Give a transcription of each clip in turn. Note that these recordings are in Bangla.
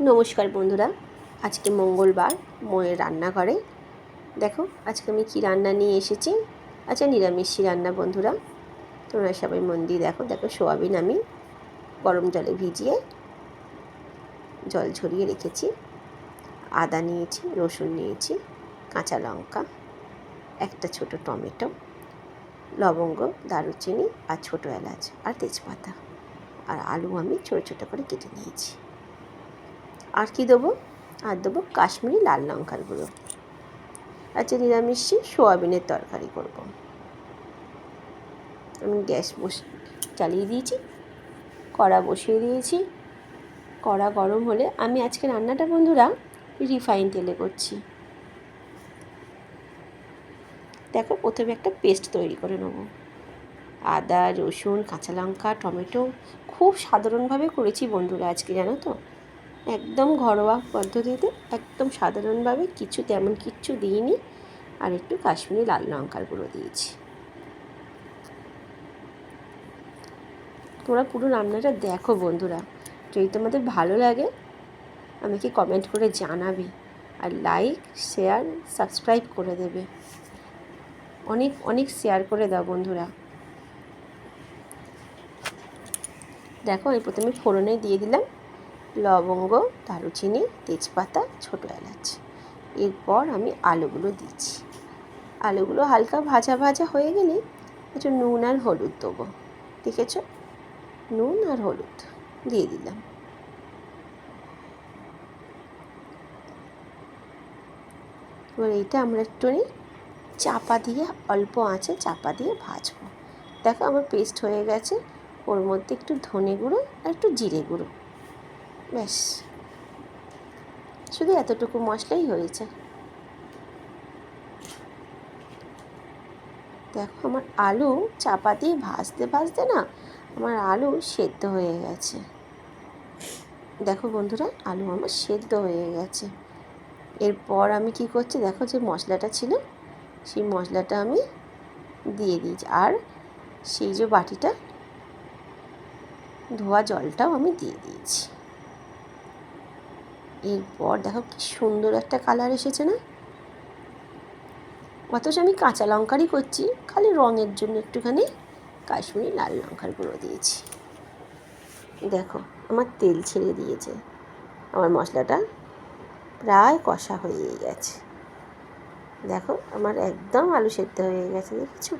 নমস্কার বন্ধুরা, আজকে মঙ্গলবার মোয়ের রান্নাঘরে দেখো আজকে আমি কি রান্না নিয়ে এসেছি। আচ্ছা, নিরামিষি রান্না বন্ধুরা, তোমরা সবাই মন দিয়ে দেখো। সোয়াবিন আমি গরম জলে ভিজিয়ে জল ঝরিয়ে রেখেছি। আদা নিয়েছি, রসুন নিয়েছি, কাঁচা লঙ্কা, একটা ছোট টমেটো, লবঙ্গ, দারুচিনি আর ছোটো এলাচ আর তেজপাতা, আর আলু আমি ছোটো ছোটো করে কেটে নিয়েছি। আর কি দেবো? আর দেবো কাশ্মীরি লাল লঙ্কার গুঁড়ো। আচ্ছা, নিরামিষি সোয়াবিনের তরকারি করব। আমি গ্যাস চালিয়ে দিয়েছি, কড়া বসিয়ে দিয়েছি। কড়া গরম হলে আমি আজকে রান্নাটা বন্ধুরা রিফাইন তেলে করছি। দেখো, প্রথমে একটা পেস্ট তৈরি করে নেব। আদা, রসুন, কাঁচা লঙ্কা, টমেটো খুব সাধারণভাবে করেছি বন্ধুরা আজকে, জানো তো, একদম ঘরোয়া পদ্ধতিতে, একদম সাধারণভাবে, তেমন কিচ্ছু দিইনি। আর একটু কাশ্মীরি লাল লঙ্কার গুঁড়ো দিয়েছি। তোমরা পুরো রান্নাটা দেখো বন্ধুরা, যদি তোমাদের ভালো লাগে আমাকে কমেন্ট করে জানাবে, আর লাইক, শেয়ার, সাবস্ক্রাইব করে দেবে। অনেক অনেক শেয়ার করে দাও বন্ধুরা। দেখো, আমি প্রথমে ফোড়নে দিয়ে দিলাম লবঙ্গ, দারুচিনি, তেজপাতা, ছোটো এলাচ। এরপর আমি আলুগুলো দিচ্ছি। আলুগুলো হালকা ভাজা ভাজা হয়ে গেলে একটু নুন আর হলুদ দেবো। দেখেছো, নুন আর হলুদ দিয়ে দিলাম। এবার এইটা আমরা একটুখানি চাপা দিয়ে, অল্প আঁচে চাপা দিয়ে ভাজবো। দেখো, আমার পেস্ট হয়ে গেছে। ওর মধ্যে একটু ধনে গুঁড়ো আর একটু জিরে গুঁড়ো, ব্যাস, শুধু এতটুকু মশলাই হয়েছে। দেখো, আমার আলু চাপা দিয়ে ভাজতে ভাজতে না আমার আলু সেদ্ধ হয়ে গেছে। দেখো বন্ধুরা, আলু আমার সেদ্ধ হয়ে গেছে। এরপর আমি কি করছি, দেখো, যে মশলাটা ছিল সেই মশলাটা আমি দিয়ে দিয়েছি, আর সেই যে বাটিটা ধোয়া জলটাও আমি দিয়ে দিয়েছি। এরপর দেখো কি সুন্দর একটা কালার এসেছে না? অথচ আমি কাঁচা লঙ্কারই করছি, খালি রঙের জন্য একটুখানি কাশ্মীরি লাল লঙ্কার গুঁড়ো দিয়েছি। দেখো, আমার তেল ছেড়ে দিয়েছে, আমার মশলাটা প্রায় কষা হয়ে গেছে। দেখো, আমার একদম আলু সেদ্ধ হয়ে গেছে, দেখেছো?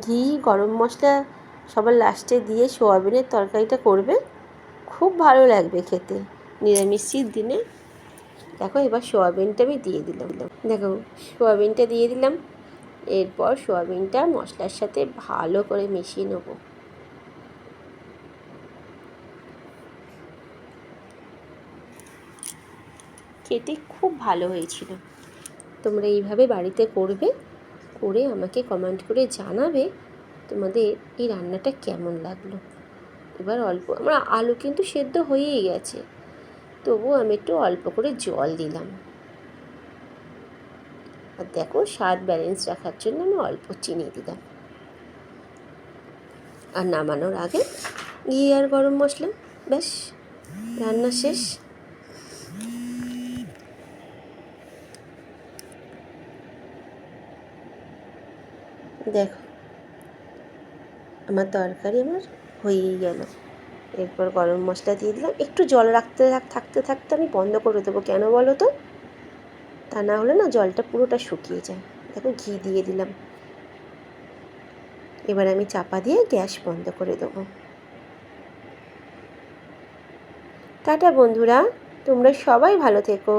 ঘি, গরম মশলা সবার লাস্টে দিয়ে সোয়াবিনের তরকারিটা করবে, খুব ভালো লাগবে খেতে নিরামিষের দিনে। দেখো, এবার সোয়াবিনটা আমি দিয়ে দিলাম। দেখো, সোয়াবিনটা দিয়ে দিলাম। এরপর সোয়াবিনটা মশলার সাথে ভালো করে মিশিয়ে নেব। খেতে খুব ভালো হয়েছিল। তোমরা এইভাবে বাড়িতে করবে, করে আমাকে কমেন্ট করে জানাবে তোমাদের এই রান্নাটা কেমন লাগলো। এবার অল্প, আমার আলু কিন্তু সেদ্ধ হয়েই গেছে, তবুও আমি একটু অল্প করে জল দিলাম। আর দেখো, স্বাদ ব্যালেন্স রাখার জন্য আমি অল্প চিনি দিলাম। আর নামানোর আগে ঘি আর গরম মশলা, ব্যাস, রান্না শেষ। দেখো, আমার তরকারি হয়েই গেল। এরপর গরম মশলা দিয়ে দিলাম। একটু জল থাকতে থাকতে আমি বন্ধ করে দেবো, কেন বলো তো? তা না হলে না জলটা পুরোটা শুকিয়ে যায়। দেখো, ঘি দিয়ে দিলাম। এবার আমি চাপা দিয়ে গ্যাস বন্ধ করে দেবো। টাটা বন্ধুরা, তোমরা সবাই ভালো থেকো।